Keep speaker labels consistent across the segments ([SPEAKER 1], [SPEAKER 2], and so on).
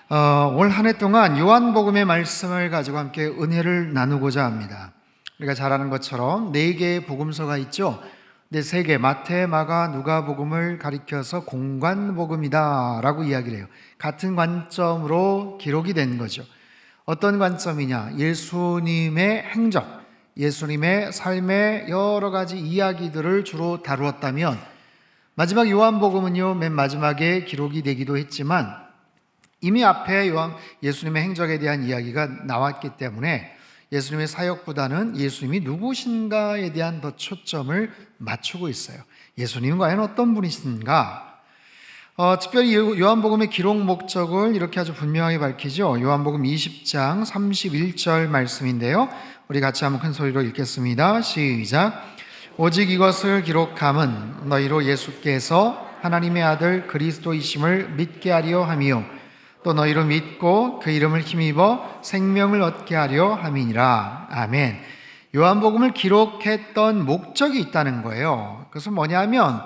[SPEAKER 1] 올 한 해 동안 요한복음의 말씀을 가지고 함께 은혜를 나누고자 합니다. 우리가 잘 아는 것처럼 4개의 복음서가 있죠. 근데 3개, 마태, 마가, 누가복음을 가리켜서 공관복음이다 라고 이야기를 해요. 같은 관점으로 기록이 된 거죠. 어떤 관점이냐? 예수님의 행적, 예수님의 삶의 여러 가지 이야기들을 주로 다루었다면, 마지막 요한복음은요, 맨 마지막에 기록이 되기도 했지만 이미 앞에 예수님의 행적에 대한 이야기가 나왔기 때문에 예수님의 사역보다는 예수님이 누구신가에 대한 더 초점을 맞추고 있어요. 예수님은 과연 어떤 분이신가? 특별히 요한복음의 기록 목적을 이렇게 아주 분명하게 밝히죠. 요한복음 20장 31절 말씀인데요, 우리 같이 한번 큰 소리로 읽겠습니다. 시작. 오직 이것을 기록함은 너희로 예수께서 하나님의 아들 그리스도이심을 믿게 하려 함이요 또 너희로 믿고 그 이름을 힘입어 생명을 얻게 하려 함이니라. 아멘. 요한복음을 기록했던 목적이 있다는 거예요. 그것은 뭐냐면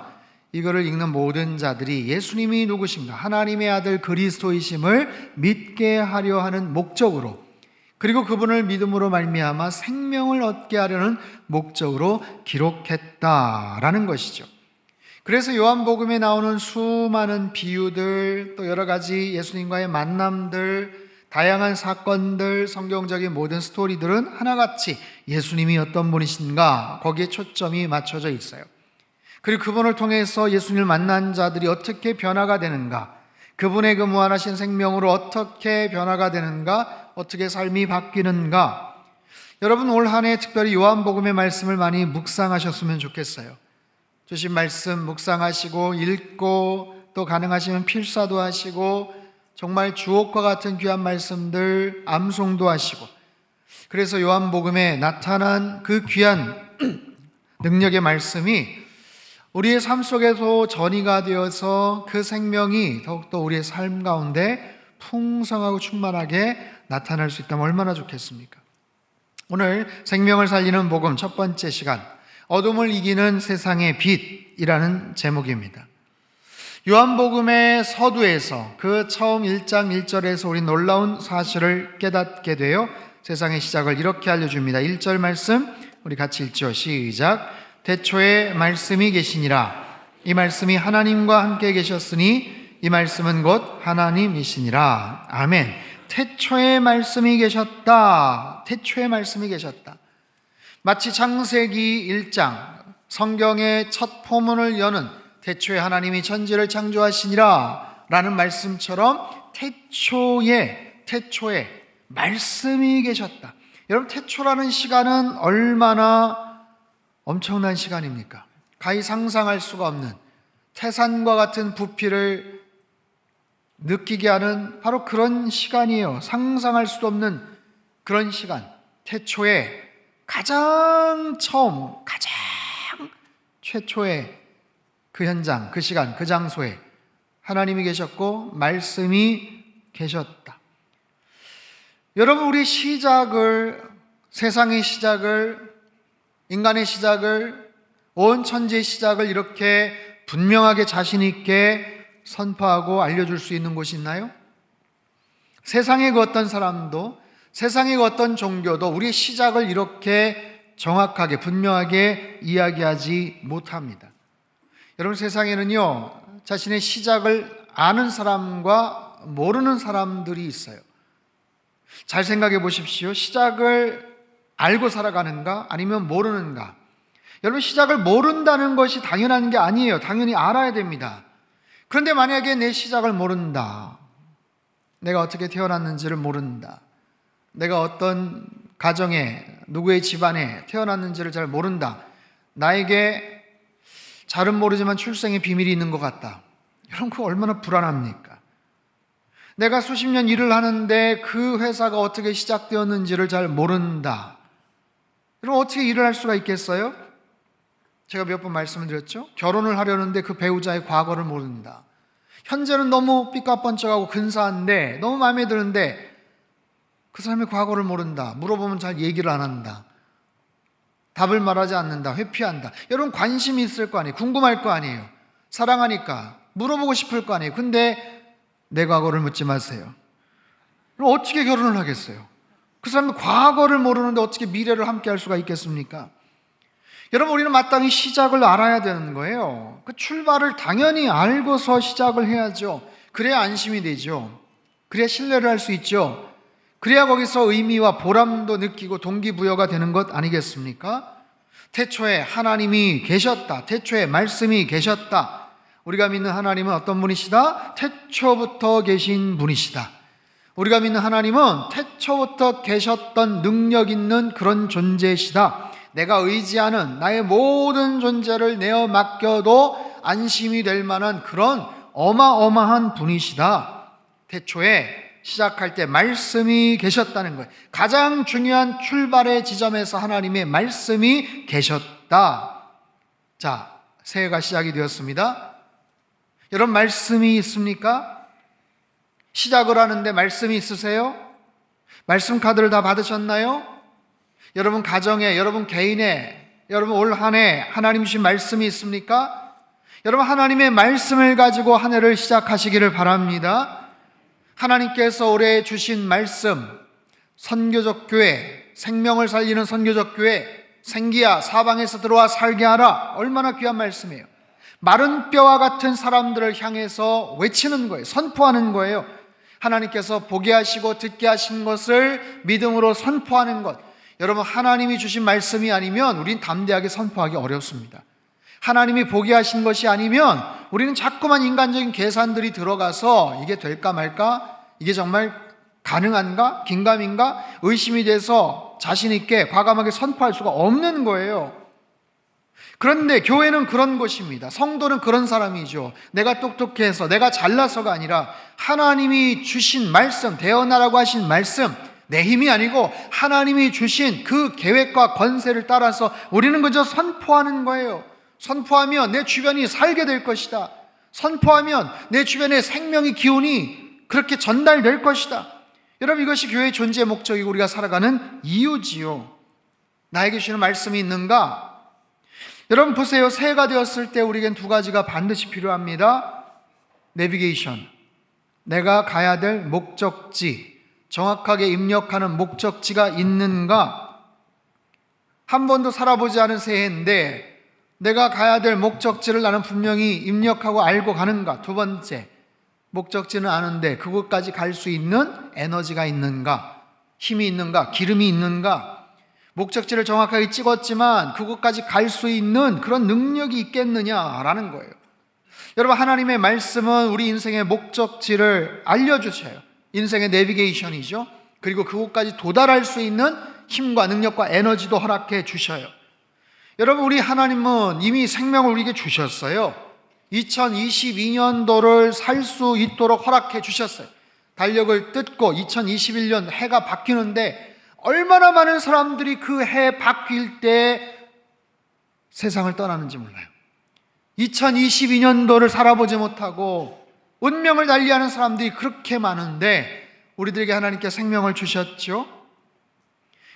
[SPEAKER 1] 이거를 읽는 모든 자들이 예수님이 누구신가, 하나님의 아들 그리스도이심을 믿게 하려 하는 목적으로, 그리고 그분을 믿음으로 말미암아 생명을 얻게 하려는 목적으로 기록했다라는 것이죠. 그래서 요한복음에 나오는 수많은 비유들, 또 여러 가지 예수님과의 만남들, 다양한 사건들, 성경적인 모든 스토리들은 하나같이 예수님이 어떤 분이신가, 거기에 초점이 맞춰져 있어요. 그리고 그분을 통해서 예수님을 만난 자들이 어떻게 변화가 되는가, 그분의 그 무한하신 생명으로 어떻게 변화가 되는가, 어떻게 삶이 바뀌는가. 여러분, 올 한 해 특별히 요한복음의 말씀을 많이 묵상하셨으면 좋겠어요. 주신 말씀 묵상하시고 읽고, 또 가능하시면 필사도 하시고, 정말 주옥과 같은 귀한 말씀들 암송도 하시고, 그래서 요한복음에 나타난 그 귀한 능력의 말씀이 우리의 삶 속에서 전이가 되어서 그 생명이 더욱더 우리의 삶 가운데 풍성하고 충만하게 나타날 수 있다면 얼마나 좋겠습니까? 오늘 생명을 살리는 복음 첫 번째 시간, 어둠을 이기는 세상의 빛이라는 제목입니다. 요한복음의 서두에서 그 처음 1장 1절에서 우리 놀라운 사실을 깨닫게 되어 세상의 시작을 이렇게 알려줍니다. 1절 말씀 우리 같이 읽죠. 시작. 태초에 말씀이 계시니라. 이 말씀이 하나님과 함께 계셨으니 이 말씀은 곧 하나님이시니라. 아멘. 태초에 말씀이 계셨다. 태초에 말씀이 계셨다. 마치 창세기 1장 성경의 첫 포문을 여는 태초에 하나님이 천지를 창조하시니라 라는 말씀처럼 태초에 말씀이 계셨다. 여러분, 태초라는 시간은 얼마나 엄청난 시간입니까? 가히 상상할 수가 없는 태산과 같은 부피를 느끼게 하는 바로 그런 시간이에요. 상상할 수도 없는 그런 시간. 태초에 가장 처음, 가장 최초의 그 현장, 그 시간, 그 장소에 하나님이 계셨고 말씀이 계셨다. 여러분, 우리 시작을, 세상의 시작을, 인간의 시작을, 온 천지의 시작을 이렇게 분명하게 자신 있게 선포하고 알려줄 수 있는 곳이 있나요? 세상의 그 어떤 사람도, 세상의 어떤 종교도 우리의 시작을 이렇게 정확하게 분명하게 이야기하지 못합니다. 여러분, 세상에는요, 자신의 시작을 아는 사람과 모르는 사람들이 있어요. 잘 생각해 보십시오. 시작을 알고 살아가는가 아니면 모르는가? 여러분, 시작을 모른다는 것이 당연한 게 아니에요. 당연히 알아야 됩니다. 그런데 만약에 내 시작을 모른다, 내가 어떻게 태어났는지를 모른다, 내가 어떤 가정에, 누구의 집안에 태어났는지를 잘 모른다, 나에게 잘은 모르지만 출생의 비밀이 있는 것 같다, 여러분, 그거 얼마나 불안합니까? 내가 수십 년 일을 하는데 그 회사가 어떻게 시작되었는지를 잘 모른다, 여러분, 어떻게 일을 할 수가 있겠어요? 제가 몇 번 말씀을 드렸죠. 결혼을 하려는데 그 배우자의 과거를 모른다. 현재는 너무 삐까뻔쩍하고 근사한데, 너무 마음에 드는데 그 사람의 과거를 모른다. 물어보면 잘 얘기를 안 한다. 답을 말하지 않는다. 회피한다. 여러분, 관심이 있을 거 아니에요. 궁금할 거 아니에요. 사랑하니까 물어보고 싶을 거 아니에요. 근데 내 과거를 묻지 마세요. 그럼 어떻게 결혼을 하겠어요? 그 사람은 과거를 모르는데 어떻게 미래를 함께 할 수가 있겠습니까? 여러분, 우리는 마땅히 시작을 알아야 되는 거예요. 그 출발을 당연히 알고서 시작을 해야죠. 그래야 안심이 되죠. 그래야 신뢰를 할 수 있죠. 그래야 거기서 의미와 보람도 느끼고 동기부여가 되는 것 아니겠습니까? 태초에 하나님이 계셨다. 태초에 말씀이 계셨다. 우리가 믿는 하나님은 어떤 분이시다? 태초부터 계신 분이시다. 우리가 믿는 하나님은 태초부터 계셨던 능력 있는 그런 존재시다. 내가 의지하는 나의 모든 존재를 내어 맡겨도 안심이 될 만한 그런 어마어마한 분이시다. 태초에 시작할 때 말씀이 계셨다는 거예요. 가장 중요한 출발의 지점에서 하나님의 말씀이 계셨다. 자, 새해가 시작이 되었습니다. 여러분, 말씀이 있습니까? 시작을 하는데 말씀이 있으세요? 말씀 카드를 다 받으셨나요? 여러분 가정에, 여러분 개인에, 여러분 올 한 해 하나님 주신 말씀이 있습니까? 여러분, 하나님의 말씀을 가지고 한 해를 시작하시기를 바랍니다. 하나님께서 올해 주신 말씀, 선교적 교회, 생명을 살리는 선교적 교회, 생기야 사방에서 들어와 살게 하라. 얼마나 귀한 말씀이에요. 마른 뼈와 같은 사람들을 향해서 외치는 거예요. 선포하는 거예요. 하나님께서 보게 하시고 듣게 하신 것을 믿음으로 선포하는 것. 여러분, 하나님이 주신 말씀이 아니면 우린 담대하게 선포하기 어렵습니다. 하나님이 보게 하신 것이 아니면 우리는 자꾸만 인간적인 계산들이 들어가서 이게 될까 말까? 이게 정말 가능한가? 긴가민가? 의심이 돼서 자신 있게 과감하게 선포할 수가 없는 거예요. 그런데 교회는 그런 곳입니다. 성도는 그런 사람이죠. 내가 똑똑해서, 내가 잘나서가 아니라 하나님이 주신 말씀, 대언하라고 하신 말씀, 내 힘이 아니고 하나님이 주신 그 계획과 권세를 따라서 우리는 그저 선포하는 거예요. 선포하면 내 주변이 살게 될 것이다. 선포하면 내 주변의 생명의 기운이 그렇게 전달될 것이다. 여러분, 이것이 교회의 존재 목적이고 우리가 살아가는 이유지요. 나에게 주시는 말씀이 있는가? 여러분 보세요. 새해가 되었을 때 우리에겐 두 가지가 반드시 필요합니다. 내비게이션, 내가 가야 될 목적지, 정확하게 입력하는 목적지가 있는가? 한 번도 살아보지 않은 새해인데 내가 가야 될 목적지를 나는 분명히 입력하고 알고 가는가? 두 번째, 목적지는 아는데 그곳까지 갈 수 있는 에너지가 있는가? 힘이 있는가? 기름이 있는가? 목적지를 정확하게 찍었지만 그곳까지 갈 수 있는 그런 능력이 있겠느냐라는 거예요. 여러분, 하나님의 말씀은 우리 인생의 목적지를 알려주셔요. 인생의 내비게이션이죠. 그리고 그곳까지 도달할 수 있는 힘과 능력과 에너지도 허락해 주셔요. 여러분, 우리 하나님은 이미 생명을 우리에게 주셨어요. 2022년도를 살 수 있도록 허락해 주셨어요. 달력을 뜯고 2021년 해가 바뀌는데 얼마나 많은 사람들이 그 해 바뀔 때 세상을 떠나는지 몰라요. 2022년도를 살아보지 못하고 운명을 달리하는 사람들이 그렇게 많은데 우리들에게 하나님께 생명을 주셨죠.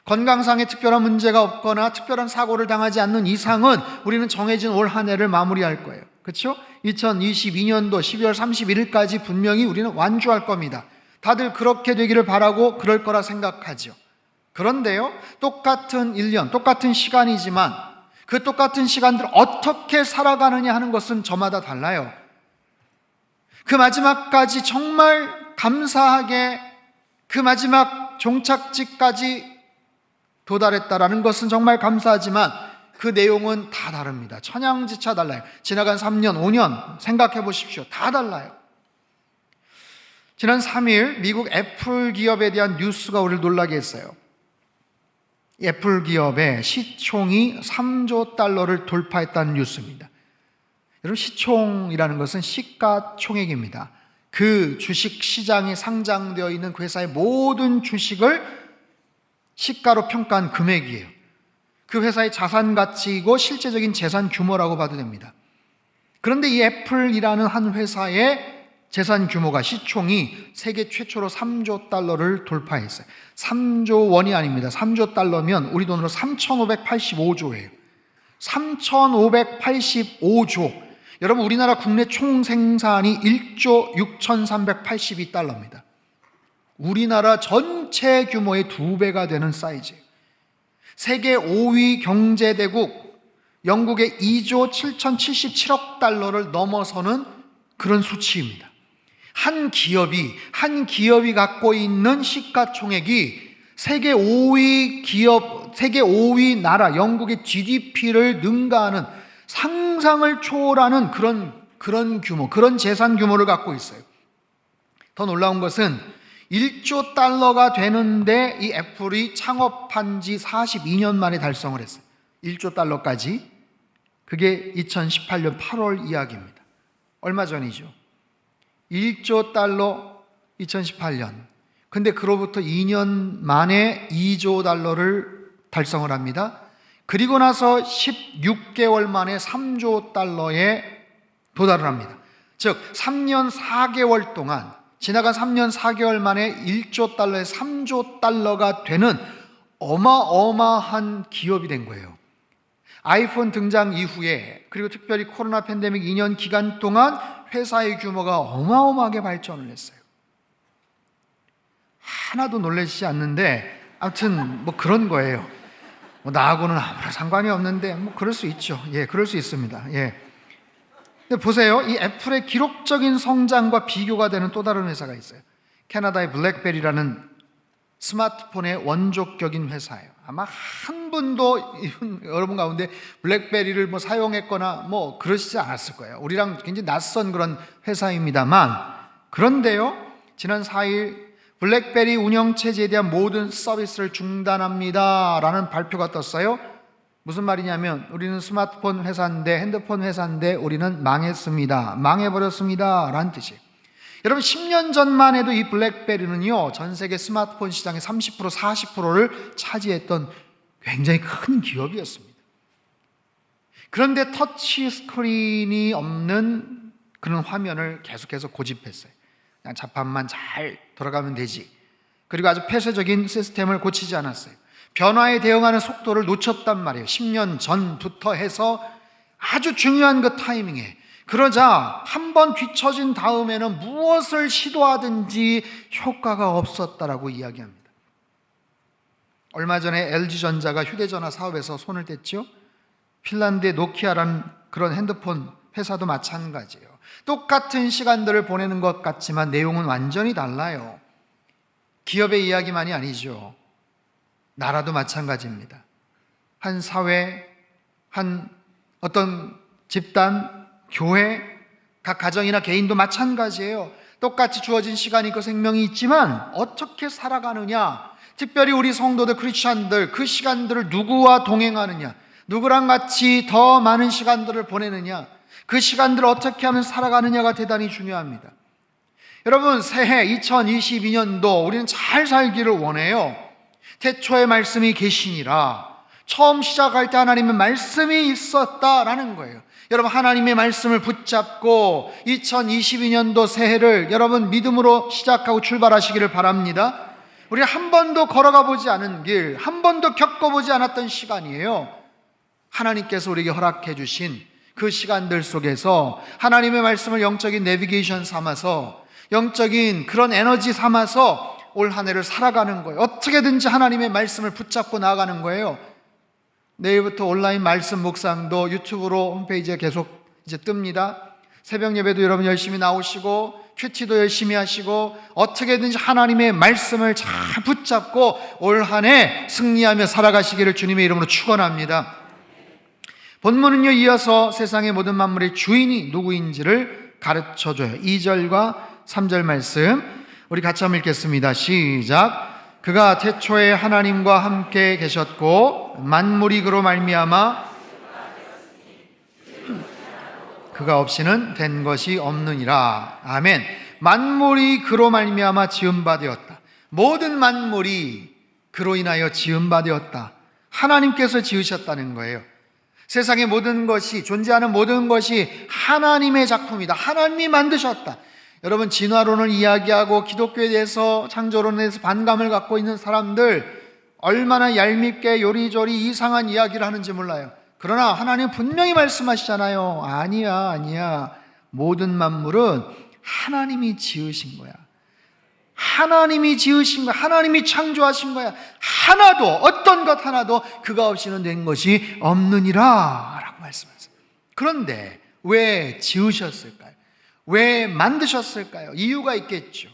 [SPEAKER 1] 건강상에 특별한 문제가 없거나 특별한 사고를 당하지 않는 이상은 우리는 정해진 올 한 해를 마무리할 거예요. 그렇죠? 2022년도 12월 31일까지 분명히 우리는 완주할 겁니다. 다들 그렇게 되기를 바라고 그럴 거라 생각하죠. 그런데요, 똑같은 1년, 똑같은 시간이지만 그 똑같은 시간들 어떻게 살아가느냐 하는 것은 저마다 달라요. 그 마지막까지 정말 감사하게 그 마지막 종착지까지 도달했다라는 것은 정말 감사하지만 그 내용은 다 다릅니다. 천양지차 달라요. 지나간 3년, 5년 생각해 보십시오. 다 달라요. 지난 3일 미국 애플 기업에 대한 뉴스가 우리를 놀라게 했어요. 애플 기업의 시총이 3조 달러를 돌파했다는 뉴스입니다. 여러분, 시총이라는 것은 시가총액입니다. 그 주식 시장에 상장되어 있는 그 회사의 모든 주식을 시가로 평가한 금액이에요. 그 회사의 자산 가치이고 실제적인 재산 규모라고 봐도 됩니다. 그런데 이 애플이라는 한 회사의 재산 규모가, 시총이 세계 최초로 3조 달러를 돌파했어요. 3조 원이 아닙니다. 3조 달러면 우리 돈으로 3,585조예요. 3,585조. 여러분, 우리나라 국내 총생산이 1조 6,382달러입니다. 우리나라 전체 규모의 2배가 되는 사이즈예요. 세계 5위 경제대국 영국의 2조 7,077억 달러를 넘어서는 그런 수치입니다. 한 기업이 갖고 있는 시가총액이 세계 5위 나라 영국의 GDP를 능가하는, 상상을 초월하는 그런 규모, 그런 재산 규모를 갖고 있어요. 더 놀라운 것은 1조 달러가 되는데 이 애플이 창업한 지 42년 만에 달성을 했어요. 1조 달러까지. 그게 2018년 8월 이야기입니다. 얼마 전이죠. 1조 달러 2018년. 근데 그로부터 2년 만에 2조 달러를 달성을 합니다. 그리고 나서 16개월 만에 3조 달러에 도달을 합니다. 즉 3년 4개월 동안, 지나간 3년 4개월 만에 1조 달러에 3조 달러가 되는 어마어마한 기업이 된 거예요. 아이폰 등장 이후에, 그리고 특별히 코로나 팬데믹 2년 기간 동안 회사의 규모가 어마어마하게 발전을 했어요. 하나도 놀라시지 않는데 아무튼 뭐 그런 거예요. 나하고는 아무런 상관이 없는데 그럴 수 있죠. 예, 그럴 수 있습니다. 예. 근데 보세요. 이 애플의 기록적인 성장과 비교가 되는 또 다른 회사가 있어요. 캐나다의 블랙베리라는 스마트폰의 원조격인 회사예요. 아마 한 분도 여러분 가운데 블랙베리를 사용했거나 그러시지 않았을 거예요. 우리랑 굉장히 낯선 그런 회사입니다만, 그런데요, 지난 4일 블랙베리 운영체제에 대한 모든 서비스를 중단합니다 라는 발표가 떴어요. 무슨 말이냐면, 우리는 스마트폰 회사인데, 핸드폰 회사인데 우리는 망했습니다, 망해버렸습니다 라는 뜻이에요. 여러분, 10년 전만 해도 이 블랙베리는요, 전 세계 스마트폰 시장의 30%, 40%를 차지했던 굉장히 큰 기업이었습니다. 그런데 터치 스크린이 없는 그런 화면을 계속해서 고집했어요. 그냥 자판만 잘 돌아가면 되지. 그리고 아주 폐쇄적인 시스템을 고치지 않았어요. 변화에 대응하는 속도를 놓쳤단 말이에요. 10년 전부터 해서 아주 중요한 그 타이밍에. 그러자 한 번 뒤처진 다음에는 무엇을 시도하든지 효과가 없었다라고 이야기합니다. 얼마 전에 LG전자가 휴대전화 사업에서 손을 뗐죠. 핀란드의 노키아라는 그런 핸드폰 회사도 마찬가지예요. 똑같은 시간들을 보내는 것 같지만 내용은 완전히 달라요. 기업의 이야기만이 아니죠. 나라도 마찬가지입니다. 한 사회, 한 어떤 집단, 교회, 각 가정이나 개인도 마찬가지예요. 똑같이 주어진 시간이 있고 생명이 있지만 어떻게 살아가느냐, 특별히 우리 성도들, 크리스찬들, 그 시간들을 누구와 동행하느냐, 누구랑 같이 더 많은 시간들을 보내느냐, 그 시간들을 어떻게 하면 살아가느냐가 대단히 중요합니다. 여러분, 새해 2022년도 우리는 잘 살기를 원해요. 태초에 말씀이 계시니라. 처음 시작할 때 하나님의 말씀이 있었다라는 거예요. 여러분, 하나님의 말씀을 붙잡고 2022년도 새해를 여러분 믿음으로 시작하고 출발하시기를 바랍니다. 우리 한 번도 걸어가 보지 않은 길, 한 번도 겪어보지 않았던 시간이에요. 하나님께서 우리에게 허락해 주신 그 시간들 속에서 하나님의 말씀을 영적인 내비게이션 삼아서, 영적인 그런 에너지 삼아서 올 한 해를 살아가는 거예요. 어떻게든지 하나님의 말씀을 붙잡고 나아가는 거예요. 내일부터 온라인 말씀 묵상도 유튜브로 홈페이지에 계속 이제 뜹니다. 새벽 예배도 여러분 열심히 나오시고, 큐티도 열심히 하시고, 어떻게든지 하나님의 말씀을 잘 붙잡고 올 한 해 승리하며 살아가시기를 주님의 이름으로 축원합니다. 본문은요, 이어서 세상의 모든 만물의 주인이 누구인지를 가르쳐줘요. 2절과 3절 말씀 우리 같이 한번 읽겠습니다. 시작. 그가 태초에 하나님과 함께 계셨고 만물이 그로 말미암아 그가 없이는 된 것이 없느니라. 아멘. 만물이 그로 말미암아 지은 바 되었다. 모든 만물이 그로 인하여 지은 바 되었다. 하나님께서 지으셨다는 거예요. 세상의 모든 것이, 존재하는 모든 것이 하나님의 작품이다. 하나님이 만드셨다. 여러분, 진화론을 이야기하고 기독교에 대해서, 창조론에 대해서 반감을 갖고 있는 사람들 얼마나 얄밉게 요리조리 이상한 이야기를 하는지 몰라요. 그러나 하나님 분명히 말씀하시잖아요. 아니야. 모든 만물은 하나님이 지으신 거야. 하나님이 지으신 거야. 하나님이 창조하신 거야. 하나도, 어떤 것 하나도 그가 없이는 된 것이 없느니라 라고 말씀하세요. 그런데 왜 지으셨을까요? 왜 만드셨을까요? 이유가 있겠죠.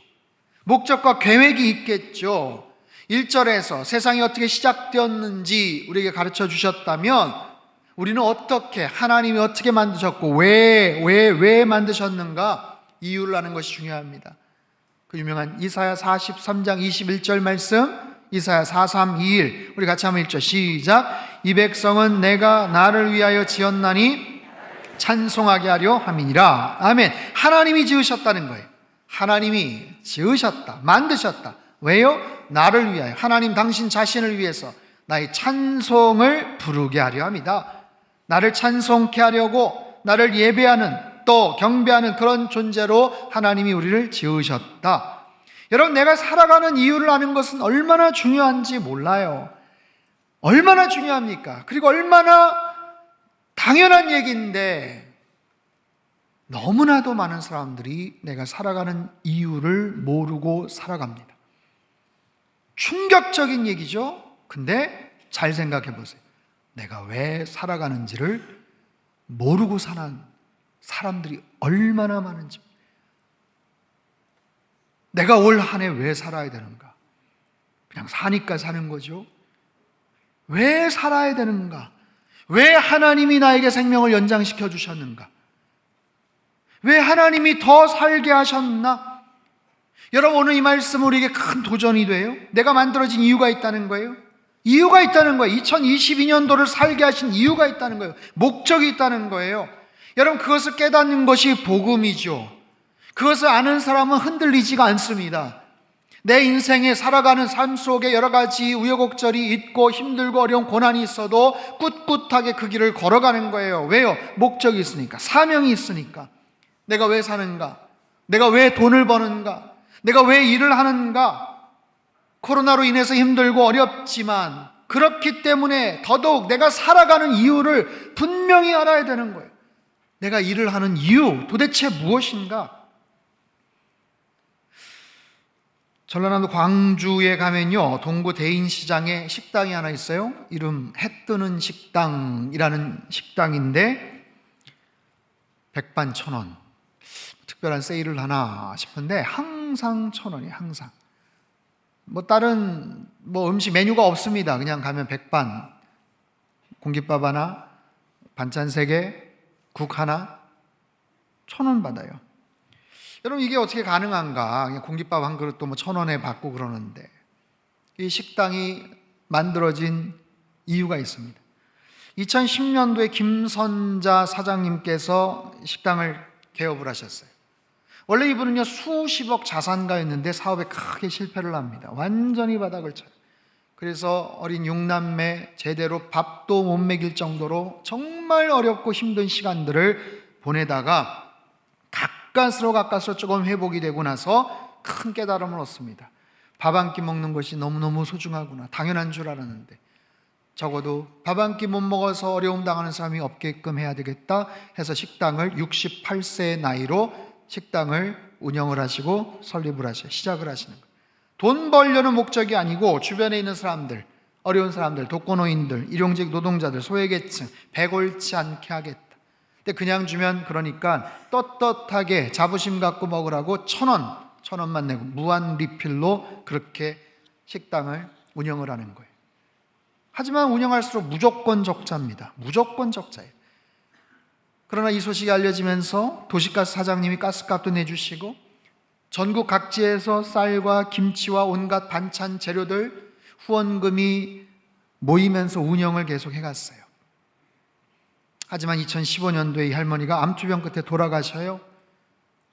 [SPEAKER 1] 목적과 계획이 있겠죠. 1절에서 세상이 어떻게 시작되었는지 우리에게 가르쳐 주셨다면 우리는 어떻게, 하나님이 어떻게 만드셨고 왜 만드셨는가 이유를 아는 것이 중요합니다. 그 유명한 이사야 43장 21절 말씀, 이사야 4321 우리 같이 한번 읽죠. 시작. 이 백성은 내가 나를 위하여 지었나니 찬송하게 하려 함이니라. 아멘. 하나님이 지으셨다는 거예요. 하나님이 지으셨다, 만드셨다. 왜요? 나를 위하여, 하나님 당신 자신을 위해서 나의 찬송을 부르게 하려 합니다. 나를 찬송케 하려고 나를 예배하는, 또 경배하는 그런 존재로 하나님이 우리를 지으셨다. 여러분, 내가 살아가는 이유를 아는 것은 얼마나 중요한지 몰라요. 얼마나 중요합니까? 그리고 얼마나 당연한 얘기인데 너무나도 많은 사람들이 내가 살아가는 이유를 모르고 살아갑니다. 충격적인 얘기죠. 근데 잘 생각해 보세요. 내가 왜 살아가는지를 모르고 사는 사람들이 얼마나 많은지. 내가 올 한 해 왜 살아야 되는가? 그냥 사니까 사는 거죠. 왜 살아야 되는가? 왜 하나님이 나에게 생명을 연장시켜 주셨는가? 왜 하나님이 더 살게 하셨나? 여러분, 오늘 이 말씀 우리에게 큰 도전이 돼요. 내가 만들어진 이유가 있다는 거예요. 이유가 있다는 거예요. 2022년도를 살게 하신 이유가 있다는 거예요. 목적이 있다는 거예요. 여러분, 그것을 깨닫는 것이 복음이죠. 그것을 아는 사람은 흔들리지가 않습니다. 내 인생에 살아가는 삶 속에 여러 가지 우여곡절이 있고 힘들고 어려운 고난이 있어도 꿋꿋하게 그 길을 걸어가는 거예요. 왜요? 목적이 있으니까, 사명이 있으니까. 내가 왜 사는가? 내가 왜 돈을 버는가? 내가 왜 일을 하는가? 코로나로 인해서 힘들고 어렵지만 그렇기 때문에 더더욱 내가 살아가는 이유를 분명히 알아야 되는 거예요. 내가 일을 하는 이유, 도대체 무엇인가? 전라남도 광주에 가면요, 동구 대인시장에 식당이 하나 있어요. 이름 해 뜨는 식당이라는 식당인데 백반 1,000원. 특별한 세일을 하나 싶은데 항상 1,000원이에요. 항상. 다른 음식 메뉴가 없습니다. 그냥 가면 백반, 공깃밥 하나, 반찬 3개, 국 하나, 1,000원 받아요. 여러분, 이게 어떻게 가능한가? 그냥 공깃밥 한 그릇도 1,000원에 받고 그러는데, 이 식당이 만들어진 이유가 있습니다. 2010년도에 김선자 사장님께서 식당을 개업을 하셨어요. 원래 이분은요, 수십억 자산가였는데 사업에 크게 실패를 합니다. 완전히 바닥을 쳐요. 그래서 어린 6남매 제대로 밥도 못 먹일 정도로 정말 어렵고 힘든 시간들을 보내다가 가까스로 조금 회복이 되고 나서 큰 깨달음을 얻습니다. 밥 한 끼 먹는 것이 너무너무 소중하구나. 당연한 줄 알았는데 적어도 밥 한 끼 못 먹어서 어려움 당하는 사람이 없게끔 해야 되겠다 해서 식당을 68세의 나이로 식당을 운영을 하시고 설립을 하셔 시작을 하시는 거예요. 돈 벌려는 목적이 아니고 주변에 있는 사람들, 어려운 사람들, 독거노인들, 일용직 노동자들, 소외계층 배골치 않게 하겠다. 근데 그냥 주면 그러니까 떳떳하게 자부심 갖고 먹으라고 1,000원만 내고 무한 리필로 그렇게 식당을 운영을 하는 거예요. 하지만 운영할수록 무조건 적자입니다. 무조건 적자예요. 그러나 이 소식이 알려지면서 도시가스 사장님이 가스값도 내주시고 전국 각지에서 쌀과 김치와 온갖 반찬 재료들 후원금이 모이면서 운영을 계속 해갔어요. 하지만 2015년도에 이 할머니가 암투병 끝에 돌아가셔요.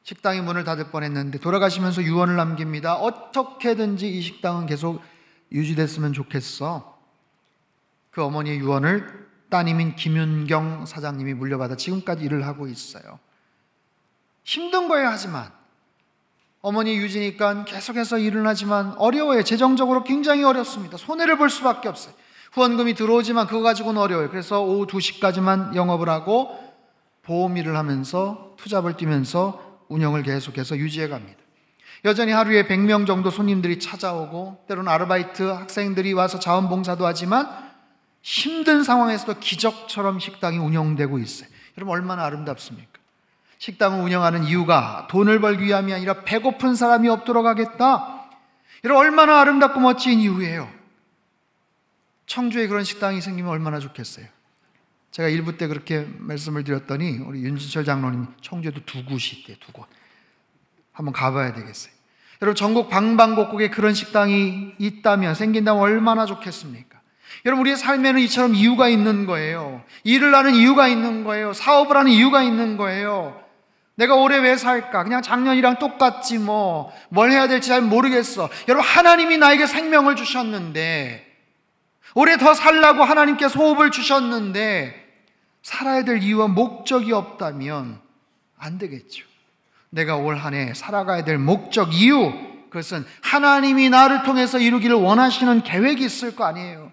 [SPEAKER 1] 식당이 문을 닫을 뻔했는데 돌아가시면서 유언을 남깁니다. 어떻게든지 이 식당은 계속 유지됐으면 좋겠어. 그 어머니의 유언을 따님인 김윤경 사장님이 물려받아 지금까지 일을 하고 있어요. 힘든 거예요. 하지만 어머니 유지니까 계속해서 일을 하지만 어려워요. 재정적으로 굉장히 어렵습니다. 손해를 볼 수밖에 없어요. 후원금이 들어오지만 그거 가지고는 어려워요. 그래서 오후 2시까지만 영업을 하고 보험 일을 하면서 투잡을 뛰면서 운영을 계속해서 유지해 갑니다. 여전히 하루에 100명 정도 손님들이 찾아오고 때로는 아르바이트 학생들이 와서 자원봉사도 하지만 힘든 상황에서도 기적처럼 식당이 운영되고 있어요. 여러분 얼마나 아름답습니까? 식당을 운영하는 이유가 돈을 벌기 위함이 아니라 배고픈 사람이 없도록 하겠다. 여러분 얼마나 아름답고 멋진 이유예요. 청주에 그런 식당이 생기면 얼마나 좋겠어요. 제가 1부 때 그렇게 말씀을 드렸더니 우리 윤진철 장로님이 청주에도 2곳이 있대요. 2곳. 한번 가봐야 되겠어요. 여러분 전국 방방곡곡에 그런 식당이 있다면, 생긴다면 얼마나 좋겠습니까? 여러분 우리의 삶에는 이처럼 이유가 있는 거예요. 일을 하는 이유가 있는 거예요. 사업을 하는 이유가 있는 거예요. 내가 올해 왜 살까? 그냥 작년이랑 똑같지 뭐. 뭘 해야 될지 잘 모르겠어. 여러분 하나님이 나에게 생명을 주셨는데, 올해 더 살라고 하나님께서 호흡을 주셨는데 살아야 될 이유와 목적이 없다면 안 되겠죠. 내가 올 한 해 살아가야 될 목적, 이유, 그것은 하나님이 나를 통해서 이루기를 원하시는 계획이 있을 거 아니에요.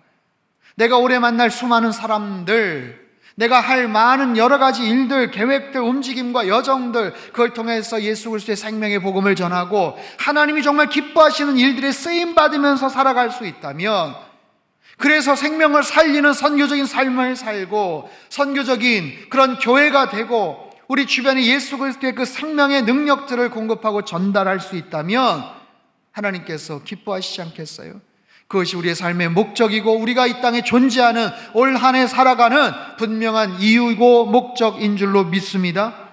[SPEAKER 1] 내가 올해 만날 수많은 사람들, 내가 할 많은 여러 가지 일들, 계획들, 움직임과 여정들, 그걸 통해서 예수 그리스도의 생명의 복음을 전하고 하나님이 정말 기뻐하시는 일들에 쓰임받으면서 살아갈 수 있다면, 그래서 생명을 살리는 선교적인 삶을 살고 선교적인 그런 교회가 되고 우리 주변에 예수 그리스도의 그 생명의 능력들을 공급하고 전달할 수 있다면 하나님께서 기뻐하시지 않겠어요? 그것이 우리의 삶의 목적이고 우리가 이 땅에 존재하는 올 한 해 살아가는 분명한 이유이고 목적인 줄로 믿습니다.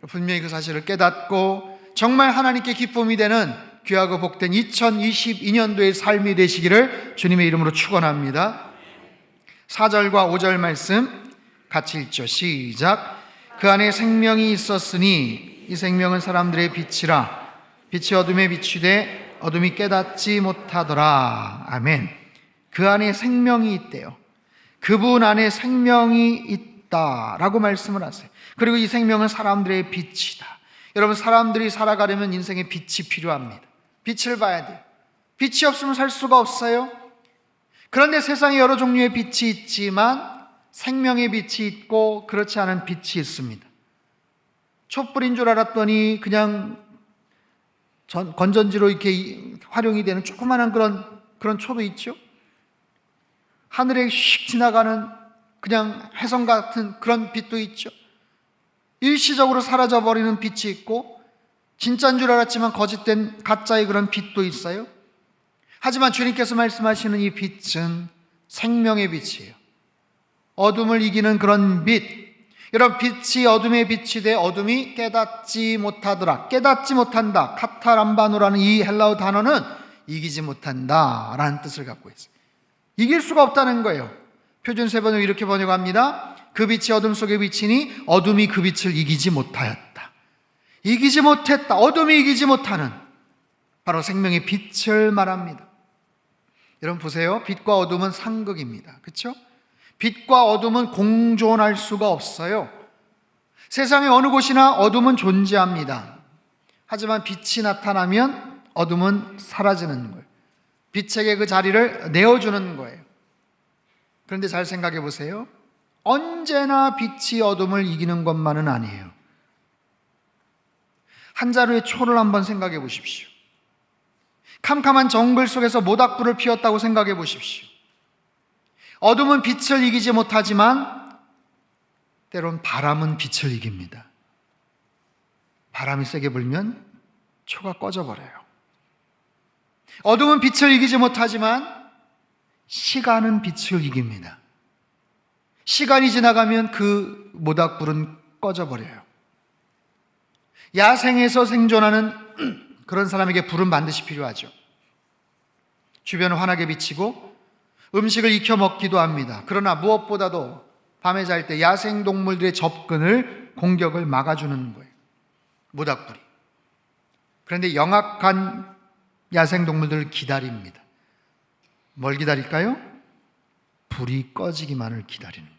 [SPEAKER 1] 분명히 그 사실을 깨닫고 정말 하나님께 기쁨이 되는 귀하고 복된 2022년도의 삶이 되시기를 주님의 이름으로 축원합니다. 4절과 5절 말씀 같이 읽죠. 시작. 그 안에 생명이 있었으니 이 생명은 사람들의 빛이라. 빛이 어둠에 비추되 어둠이 깨닫지 못하더라. 아멘. 그 안에 생명이 있대요. 그분 안에 생명이 있다라고 말씀을 하세요. 그리고 이 생명은 사람들의 빛이다. 여러분 사람들이 살아가려면 인생에 빛이 필요합니다. 빛을 봐야 돼요. 빛이 없으면 살 수가 없어요. 그런데 세상에 여러 종류의 빛이 있지만 생명의 빛이 있고 그렇지 않은 빛이 있습니다. 촛불인 줄 알았더니 그냥 건전지로 이렇게 활용이 되는 조그마한 그런 초도 있죠. 하늘에 휙 지나가는 그냥 혜성 같은 그런 빛도 있죠. 일시적으로 사라져버리는 빛이 있고 진짜인 줄 알았지만 거짓된 가짜의 그런 빛도 있어요. 하지만 주님께서 말씀하시는 이 빛은 생명의 빛이에요. 어둠을 이기는 그런 빛. 여러분 빛이 어둠의 빛이 돼 어둠이 깨닫지 못하더라. 깨닫지 못한다. 카타람바노라는 이 헬라어 단어는 이기지 못한다 라는 뜻을 갖고 있어요. 이길 수가 없다는 거예요. 표준 세번역 이렇게 번역합니다. 그 빛이 어둠 속에 비치니 어둠이 그 빛을 이기지 못하였다. 이기지 못했다. 어둠이 이기지 못하는 바로 생명의 빛을 말합니다. 여러분 보세요. 빛과 어둠은 상극입니다. 그렇죠? 빛과 어둠은 공존할 수가 없어요. 세상의 어느 곳이나 어둠은 존재합니다. 하지만 빛이 나타나면 어둠은 사라지는 거예요. 빛에게 그 자리를 내어주는 거예요. 그런데 잘 생각해 보세요. 언제나 빛이 어둠을 이기는 것만은 아니에요. 한 자루의 초를 한번 생각해 보십시오. 캄캄한 정글 속에서 모닥불을 피웠다고 생각해 보십시오. 어둠은 빛을 이기지 못하지만 때론 바람은 빛을 이깁니다. 바람이 세게 불면 초가 꺼져버려요. 어둠은 빛을 이기지 못하지만 시간은 빛을 이깁니다. 시간이 지나가면 그 모닥불은 꺼져버려요. 야생에서 생존하는 그런 사람에게 불은 반드시 필요하죠. 주변을 환하게 비치고 음식을 익혀 먹기도 합니다. 그러나 무엇보다도 밤에 잘 때 야생동물들의 접근을, 공격을 막아주는 거예요. 모닥불이. 그런데 영악한 야생동물들을 기다립니다. 뭘 기다릴까요? 불이 꺼지기만을 기다리는 거예요.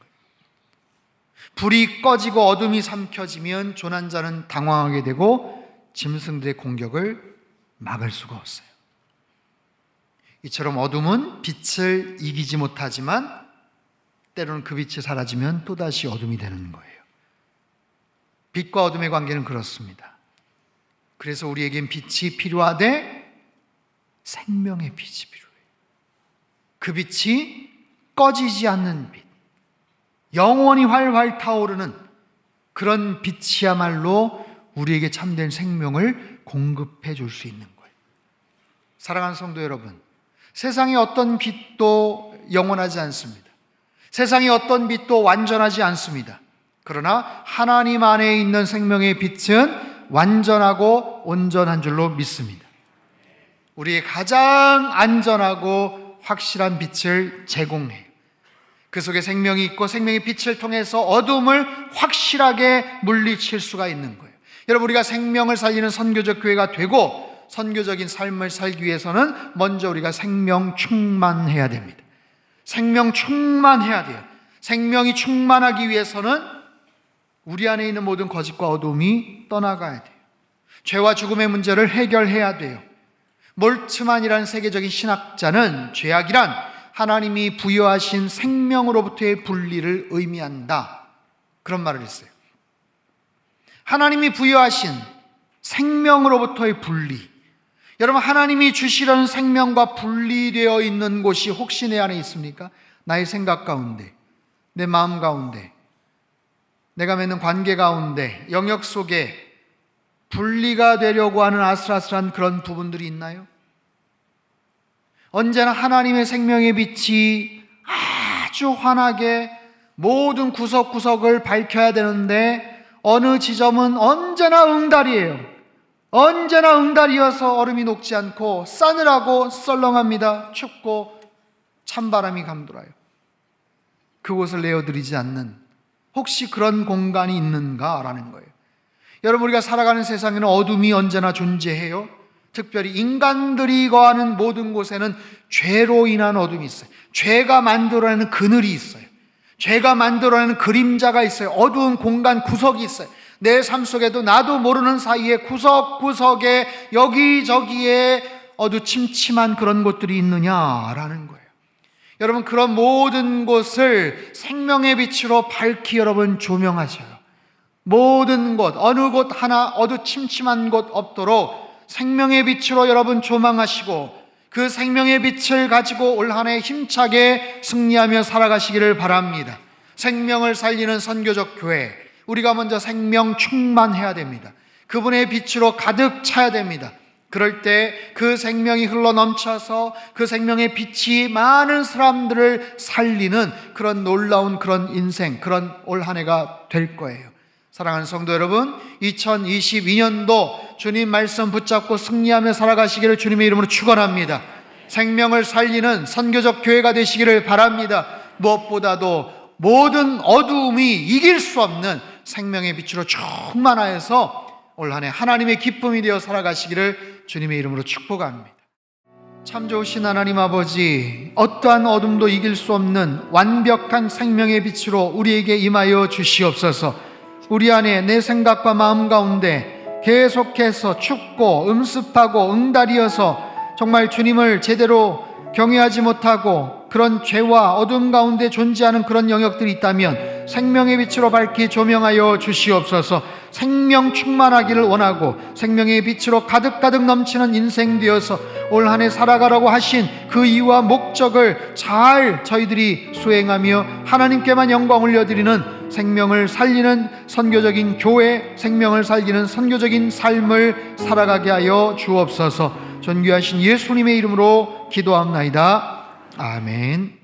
[SPEAKER 1] 불이 꺼지고 어둠이 삼켜지면 조난자는 당황하게 되고 짐승들의 공격을 막을 수가 없어요. 이처럼 어둠은 빛을 이기지 못하지만 때로는 그 빛이 사라지면 또다시 어둠이 되는 거예요. 빛과 어둠의 관계는 그렇습니다. 그래서 우리에겐 빛이 필요하되 생명의 빛이 필요해요. 그 빛이 꺼지지 않는 빛, 영원히 활활 타오르는 그런 빛이야말로 우리에게 참된 생명을 공급해 줄 수 있는 거예요. 사랑하는 성도 여러분, 세상의 어떤 빛도 영원하지 않습니다. 세상의 어떤 빛도 완전하지 않습니다. 그러나 하나님 안에 있는 생명의 빛은 완전하고 온전한 줄로 믿습니다. 우리의 가장 안전하고 확실한 빛을 제공해요. 그 속에 생명이 있고 생명의 빛을 통해서 어둠을 확실하게 물리칠 수가 있는 거예요. 여러분, 우리가 생명을 살리는 선교적 교회가 되고 선교적인 삶을 살기 위해서는 먼저 우리가 생명 충만해야 됩니다. 생명 충만해야 돼요. 생명이 충만하기 위해서는 우리 안에 있는 모든 거짓과 어둠이 떠나가야 돼요. 죄와 죽음의 문제를 해결해야 돼요. 몰츠만이라는 세계적인 신학자는 죄악이란 하나님이 부여하신 생명으로부터의 분리를 의미한다, 그런 말을 했어요. 하나님이 부여하신 생명으로부터의 분리. 여러분, 하나님이 주시려는 생명과 분리되어 있는 곳이 혹시 내 안에 있습니까? 나의 생각 가운데, 내 마음 가운데, 내가 맺는 관계 가운데, 영역 속에 분리가 되려고 하는 아슬아슬한 그런 부분들이 있나요? 언제나 하나님의 생명의 빛이 아주 환하게 모든 구석구석을 밝혀야 되는데 어느 지점은 언제나 응달이에요. 언제나 응달이어서 얼음이 녹지 않고 싸늘하고 썰렁합니다. 춥고 찬바람이 감돌아요. 그곳을 내어드리지 않는 혹시 그런 공간이 있는가라는 거예요. 여러분, 우리가 살아가는 세상에는 어둠이 언제나 존재해요. 특별히 인간들이 거하는 모든 곳에는 죄로 인한 어둠이 있어요. 죄가 만들어내는 그늘이 있어요. 죄가 만들어내는 그림자가 있어요. 어두운 공간 구석이 있어요. 내 삶 속에도 나도 모르는 사이에 구석구석에 여기저기에 어두침침한 그런 곳들이 있느냐라는 거예요. 여러분, 그런 모든 곳을 생명의 빛으로 밝히 여러분 조명하셔요. 모든 곳, 어느 곳 하나 어두침침한 곳 없도록 생명의 빛으로 여러분 조망하시고 그 생명의 빛을 가지고 올 한 해 힘차게 승리하며 살아가시기를 바랍니다. 생명을 살리는 선교적 교회, 우리가 먼저 생명 충만해야 됩니다. 그분의 빛으로 가득 차야 됩니다. 그럴 때 그 생명이 흘러 넘쳐서 그 생명의 빛이 많은 사람들을 살리는 그런 놀라운 그런 인생, 그런 올 한 해가 될 거예요. 사랑하는 성도 여러분, 2022년도 주님 말씀 붙잡고 승리하며 살아가시기를 주님의 이름으로 축원합니다. 생명을 살리는 선교적 교회가 되시기를 바랍니다. 무엇보다도 모든 어두움이 이길 수 없는 생명의 빛으로 충만하여서 올 한 해 하나님의 기쁨이 되어 살아가시기를 주님의 이름으로 축복합니다. 참 좋으신 하나님 아버지, 어떠한 어둠도 이길 수 없는 완벽한 생명의 빛으로 우리에게 임하여 주시옵소서. 우리 안에 내 생각과 마음 가운데 계속해서 춥고 음습하고 응달이어서 정말 주님을 제대로 경외하지 못하고 그런 죄와 어둠 가운데 존재하는 그런 영역들이 있다면 생명의 빛으로 밝히 조명하여 주시옵소서. 생명 충만하기를 원하고 생명의 빛으로 가득가득 넘치는 인생 되어서 올 한 해 살아가라고 하신 그 이유와 목적을 잘 저희들이 수행하며 하나님께만 영광 올려드리는 생명을 살리는 선교적인 교회, 생명을 살리는 선교적인 삶을 살아가게 하여 주옵소서. 존귀하신 예수님의 이름으로 기도합나이다. 아멘.